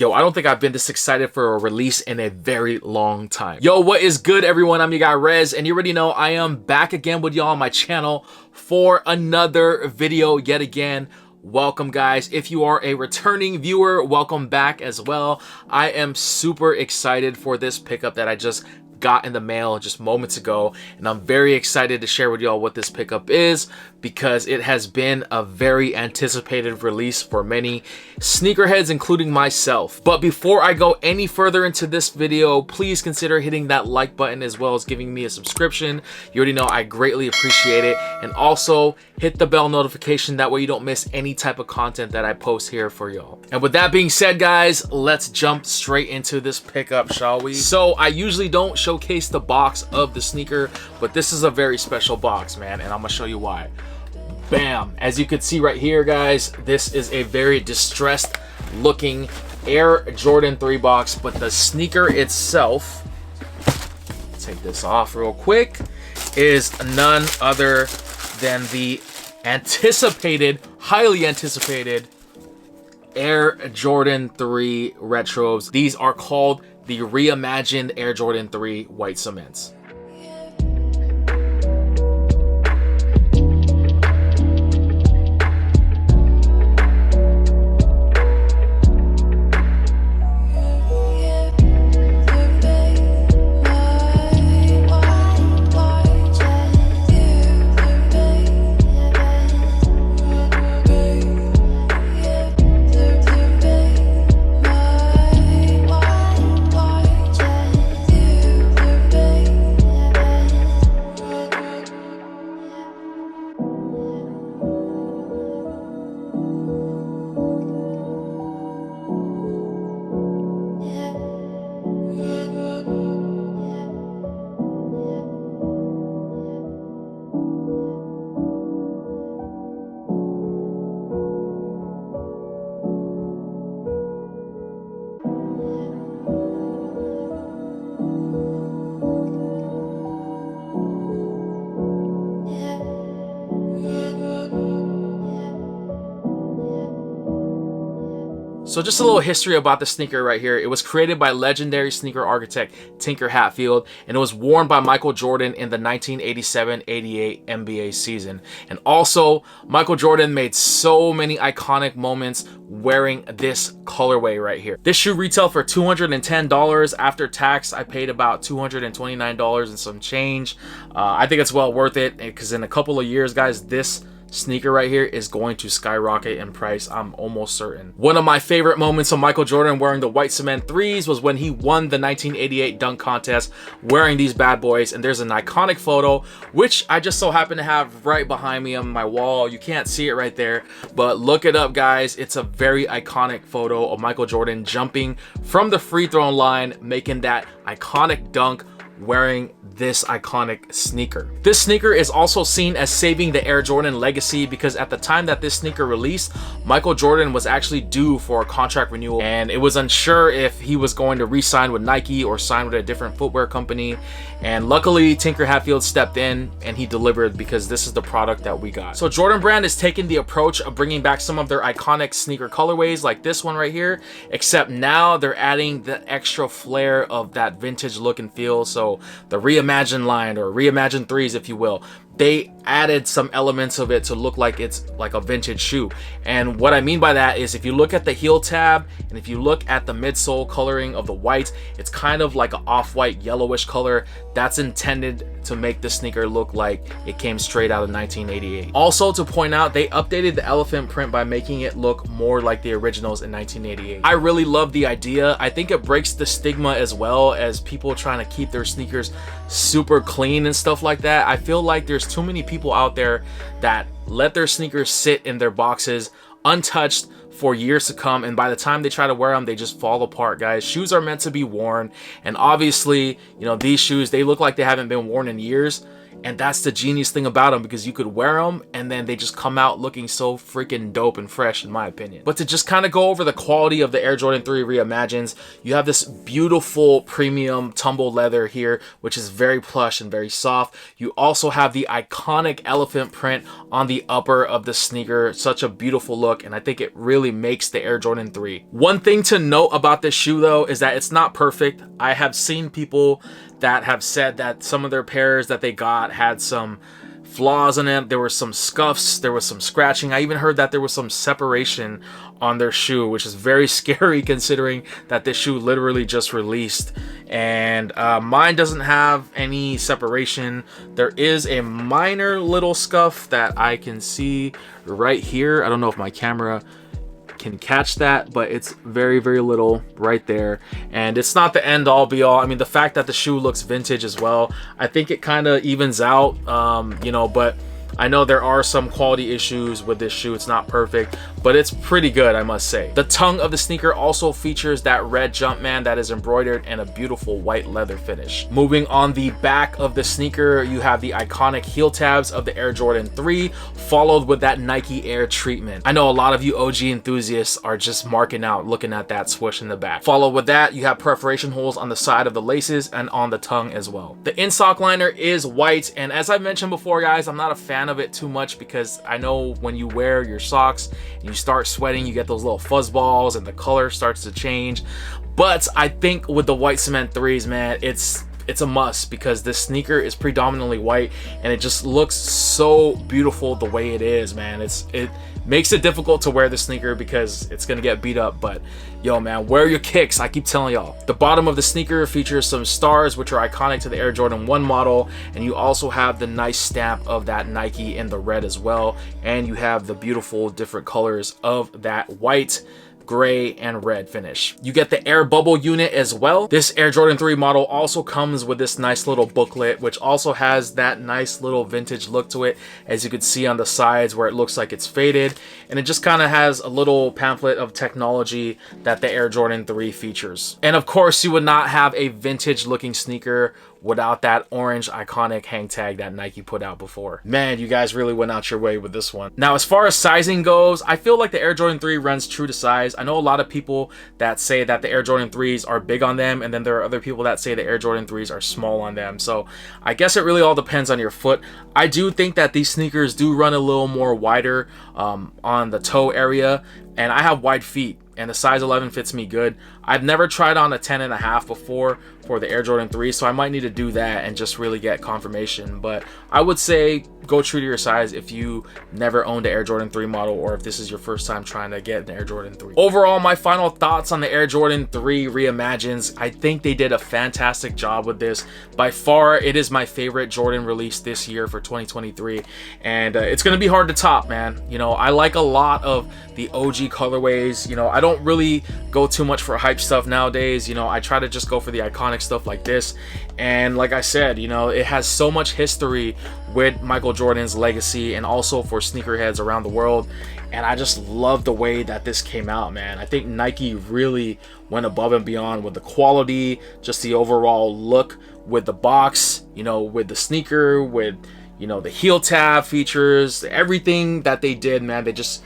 Yo, I don't think I've been this excited for a release in a very long time. Yo, what is good, everyone? I'm your guy Rez, and you already know I am back again with y'all on my channel for another video yet again. Welcome, guys. If you are a returning viewer, welcome back as well. I am super excited for this pickup that I just got in the mail just moments ago, and I'm very excited to share with y'all what this pickup is because it has been a very anticipated release for many sneakerheads, including myself. But before I go any further into this video, please consider hitting that like button as well as giving me a subscription. You already know I greatly appreciate it, and also hit the bell notification, that way you don't miss any type of content that I post here for y'all. And with that being said, guys, let's jump straight into this pickup, shall we? So I usually don't showcase the box of the sneaker, but this is a very special box, man, and I'm gonna show you why. Bam! As you can see right here, guys, this is a very distressed looking Air Jordan 3 box, but the sneaker itself, take this off real quick, is none other than the anticipated, highly anticipated Air Jordan 3 retros. These are called the Reimagined Air Jordan 3 white cements. So just a little history about the sneaker right here. It was created by legendary sneaker architect Tinker Hatfield, and it was worn by Michael Jordan in the 1987-88 NBA season. And also, Michael Jordan made so many iconic moments wearing this colorway right here. This shoe retailed for $210. After tax, I paid about $229 and some change. I think it's well worth it, because in a couple of years, guys, this sneaker right here is going to skyrocket in price, I'm almost certain. One of my favorite moments of Michael Jordan wearing the white cement 3s was when he won the 1988 dunk contest wearing these bad boys, and there's an iconic photo which I just so happen to have right behind me on my wall. You can't see it right there, but look it up, guys. It's a very iconic photo of Michael Jordan jumping from the free throw line, making that iconic dunk wearing this iconic sneaker. This sneaker is also seen as saving the Air Jordan legacy, because at the time that this sneaker released, Michael Jordan was actually due for a contract renewal, and it was unsure if he was going to re-sign with Nike or sign with a different footwear company. And luckily, Tinker Hatfield stepped in and he delivered, because this is the product that we got. So Jordan Brand is taking the approach of bringing back some of their iconic sneaker colorways like this one right here, except now they're adding the extra flair of that vintage look and feel. So the Reimagined line, or Reimagined 3s if you will, they added some elements of it to look like it's like a vintage shoe. And what I mean by that is, if you look at the heel tab and if you look at the midsole coloring of the white, it's kind of like an off-white yellowish color. That's intended to make the sneaker look like it came straight out of 1988. Also, to point out, they updated the elephant print by making it look more like the originals in 1988. I really love the idea. I think it breaks the stigma as well as people trying to keep their sneakers super clean and stuff like that. I feel like there's too many people out there that let their sneakers sit in their boxes untouched for years to come, and by the time they try to wear them, they just fall apart, guys. Shoes are meant to be worn, and obviously, you know, these shoes, they look like they haven't been worn in years, And that's the genius thing about them, because you could wear them and then they just come out looking so freaking dope and fresh, in my opinion. But to just kind of go over the quality of the Air Jordan 3 Reimagined, you have this beautiful premium tumble leather here, which is very plush and very soft. You also have the iconic elephant print on the upper of the sneaker. Such a beautiful look, and I think it really makes the Air Jordan 3. One thing to note about this shoe though is that it's not perfect. I have seen people that have said that some of their pairs that they got had some flaws in it. There were some scuffs, there was some scratching. I even heard that there was some separation on their shoe, which is very scary considering that this shoe literally just released. And mine doesn't have any separation. There is a minor little scuff that I can see right here. I don't know if my camera can catch that, but it's very, very little right there, and it's not the end all be all. I mean, the fact that the shoe looks vintage as well, I think it kind of evens out, you know, but I know there are some quality issues with this shoe. It's not perfect, but it's pretty good, I must say. The tongue of the sneaker also features that red Jumpman that is embroidered in a beautiful white leather finish. Moving on the back of the sneaker, you have the iconic heel tabs of the Air Jordan 3, followed with that Nike Air treatment. I know a lot of you OG enthusiasts are just marking out looking at that swoosh in the back. Followed with that, you have perforation holes on the side of the laces and on the tongue as well. The insock liner is white, and as I mentioned before, guys, I'm not a fan of it too much because I know when you wear your socks and you start sweating, you get those little fuzz balls and the color starts to change. But I think with the white cement 3s, man, it's a must, because this sneaker is predominantly white and it just looks so beautiful the way it is, man. It makes it difficult to wear the sneaker because it's gonna get beat up, but yo, man, wear your kicks. I keep telling y'all. The bottom of the sneaker features some stars, which are iconic to the Air Jordan 1 model, and you also have the nice stamp of that Nike in the red as well, and you have the beautiful different colors of that white, gray, and red finish. You get the air bubble unit as well. This Air Jordan 3 model also comes with this nice little booklet, which also has that nice little vintage look to it, as you can see on the sides where it looks like it's faded, and it just kind of has a little pamphlet of technology that the Air Jordan 3 features. And of course, you would not have a vintage looking sneaker without that orange iconic hang tag that Nike put out before. Man, you guys really went out your way with this one. Now, as far as sizing goes, I feel like the Air Jordan 3 runs true to size. I know a lot of people that say that the Air Jordan 3s are big on them, and then there are other people that say the Air Jordan 3s are small on them. So I guess it really all depends on your foot. I do think that these sneakers do run a little more wider on the toe area, and I have wide feet, and the size 11 fits me good. I've never tried on a 10.5 before for the Air Jordan 3, so I might need to do that and just really get confirmation. But I would say go true to your size if you never owned an Air Jordan 3 model, or if this is your first time trying to get an Air Jordan 3. Overall, my final thoughts on the Air Jordan 3 Reimagined, I think they did a fantastic job with this. By far, it is my favorite Jordan release this year for 2023, and it's going to be hard to top, man. You know, I like a lot of the OG colorways. You know, I don't really go too much for hype stuff nowadays. You know, I try to just go for the iconic stuff like this, and like I said, you know, it has so much history with Michael Jordan's legacy and also for sneakerheads around the world, and I just love the way that this came out, man. I think Nike really went above and beyond with the quality, just the overall look with the box, you know, with the sneaker, with, you know, the heel tab features, everything that they did, man. They just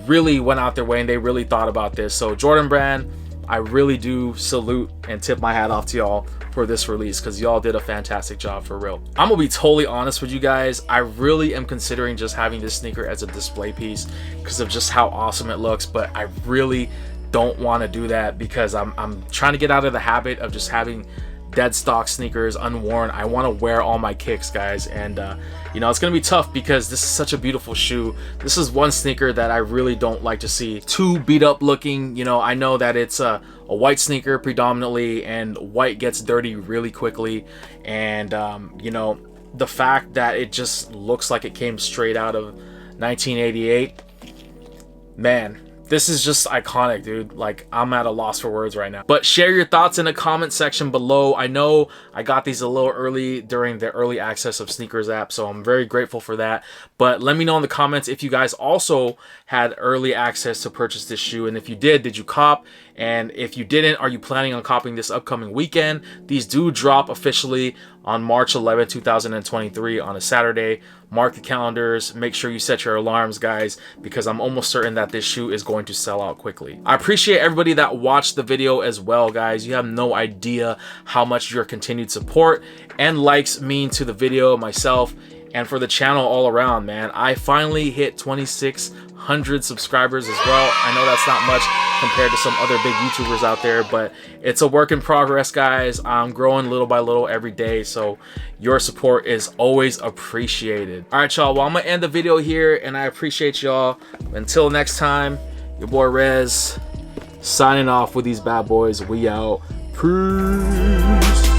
really went out their way and they really thought about this. So Jordan brand, I really do salute and tip my hat off to y'all for this release, because y'all did a fantastic job, for real. I'm gonna be totally honest with you guys. I really am considering just having this sneaker as a display piece because of just how awesome it looks, but I really don't want to do that because I'm trying to get out of the habit of just having dead stock sneakers unworn. I want to wear all my kicks, guys, and you know, it's gonna be tough because this is such a beautiful shoe. This is one sneaker that I really don't like to see too beat up looking. You know, I know that it's a white sneaker predominantly, and white gets dirty really quickly, and you know, the fact that it just looks like it came straight out of 1988, man, this is just iconic, dude. Like, I'm at a loss for words right now. But share your thoughts in the comment section below. I know I got these a little early during the early access of Sneakers app, so I'm very grateful for that. But let me know in the comments if you guys also had early access to purchase this shoe, and if you did you cop? And if you didn't, are you planning on copying this upcoming weekend? These do drop officially on March 11, 2023 on a Saturday. Mark the calendars. Make sure you set your alarms, guys, because I'm almost certain that this shoe is going to sell out quickly. I appreciate everybody that watched the video as well, guys. You have no idea how much your continued support and likes mean to the video, myself, and for the channel all around, man. I finally hit 2,600 subscribers as well. I know that's not much compared to some other big YouTubers out there, but it's a work in progress, guys. I'm growing little by little every day, so your support is always appreciated. All right, y'all. Well, I'm gonna end the video here, and I appreciate y'all. Until next time, your boy Rez signing off with these bad boys. We out. Peace.